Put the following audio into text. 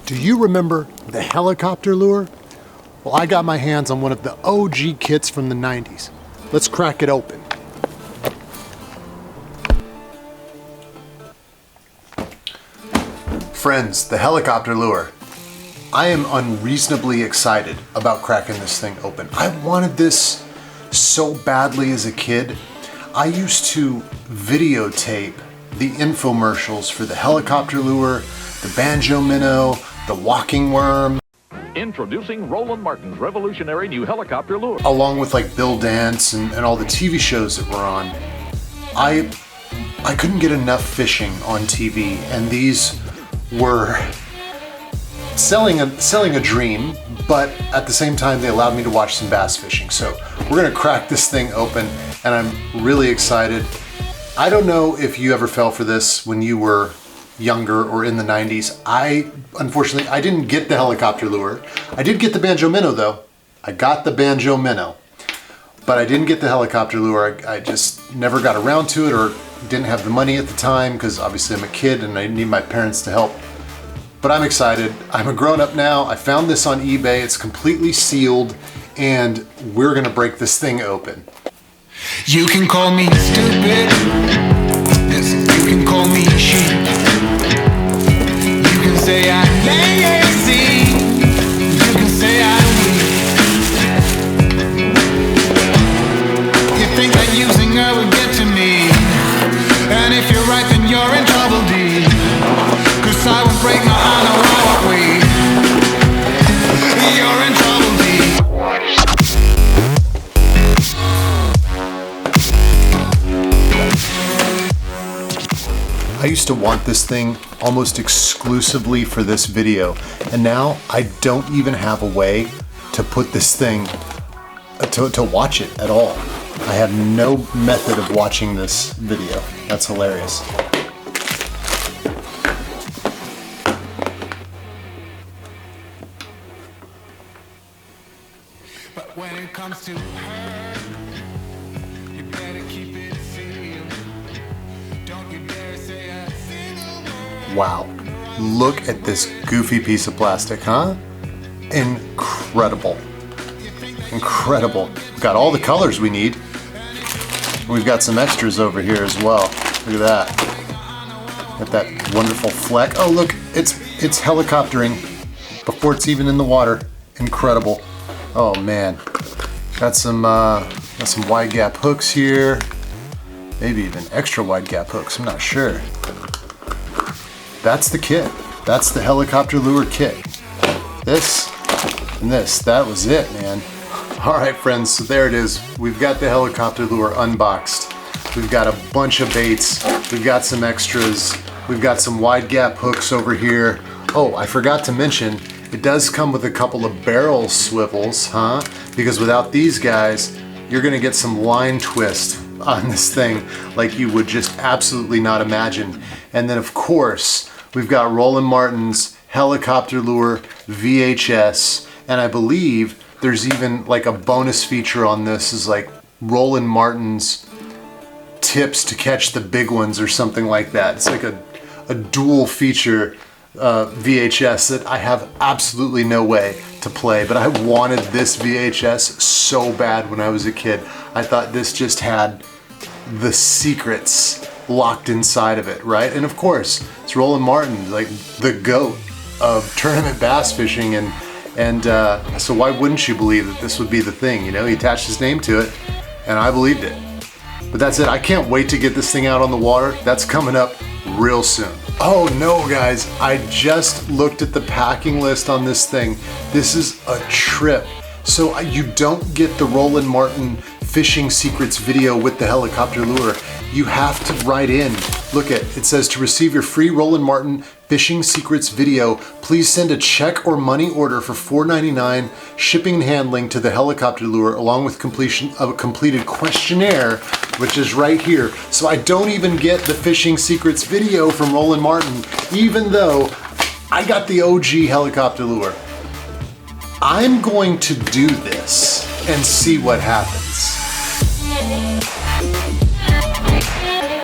Do you remember the helicopter lure? Well, I got my hands on one of the OG kits from the 90s. Let's crack it open. Friends, the helicopter lure. I am unreasonably excited about cracking this thing open. I wanted this so badly as a kid. I used to videotape the infomercials for the helicopter lure, the banjo minnow, the walking worm. Introducing Roland Martin's revolutionary new helicopter lure. Along with like Bill Dance and all the TV shows that were on. I couldn't get enough fishing on TV, and these were selling a dream, but at the same time they allowed me to watch some bass fishing. So we're gonna crack this thing open, and I'm really excited. I don't know if you ever fell for this when you were younger or in the 90s. Unfortunately, I didn't get the helicopter lure. I did get the banjo minnow though. I got the banjo minnow, but I didn't get the helicopter lure. I just never got around to it, or didn't have the money at the time, because obviously I'm a kid and I need my parents to help. But I'm excited. I'm a grown up now. I found this on eBay. It's completely sealed, and we're gonna break this thing open. You can call me stupid. Yes, you can call me cheap. You can say I'm lazy. You can say I'm weak. You think that using her would get to me, and if you're right, then you're in trouble, D. 'Cause I would break my arm, no, I won't wait. You're in trouble, D. I used to want this thing almost exclusively for this video, and now I don't even have a way to put this thing, to watch it at all. I have no method of watching this video. That's hilarious. But when it comes to her, you better keep it sealed. Don't you dare say a single word. Wow, look at this goofy piece of plastic, huh? Incredible. Incredible. We've got all the colors we need. We've got some extras over here as well. Look at that. Got that wonderful fleck. Oh look, it's helicoptering before it's even in the water. Incredible. Oh man. Got some wide gap hooks here. Maybe even extra wide gap hooks, I'm not sure. That's the kit. That's the helicopter lure kit. This and this, that was it, man. All right, friends, so there it is. We've got the helicopter lure unboxed. We've got a bunch of baits. We've got some extras. We've got some wide gap hooks over here. Oh, I forgot to mention, it does come with a couple of barrel swivels, huh? Because without these guys, you're gonna get some line twist on this thing like you would just absolutely not imagine. And then of course, we've got Roland Martin's helicopter lure VHS, and I believe there's even like a bonus feature on this, is like Roland Martin's tips to catch the big ones or something like that. It's like a dual feature VHS that I have absolutely no way to play, but I wanted this VHS so bad when I was a kid. I thought this just had the secrets locked inside of it, right? And of course, it's Roland Martin, like the GOAT of tournament bass fishing, and so why wouldn't you believe that this would be the thing? You know, he attached his name to it, and I believed it. But that's it. I can't wait to get this thing out on the water. That's coming up real soon. Oh no, guys, I just looked at the packing list on this thing. This is a trip. So you don't get the Roland Martin fishing secrets video with the helicopter lure. You have to write in. Look at it says, to receive your free Roland Martin fishing secrets video, please send a check or money order for $4.99, shipping and handling to the helicopter lure, along with completion of a completed questionnaire, which is right here. So I don't even get the fishing secrets video from Roland Martin, even though I got the OG helicopter lure. I'm going to do this and see what happens.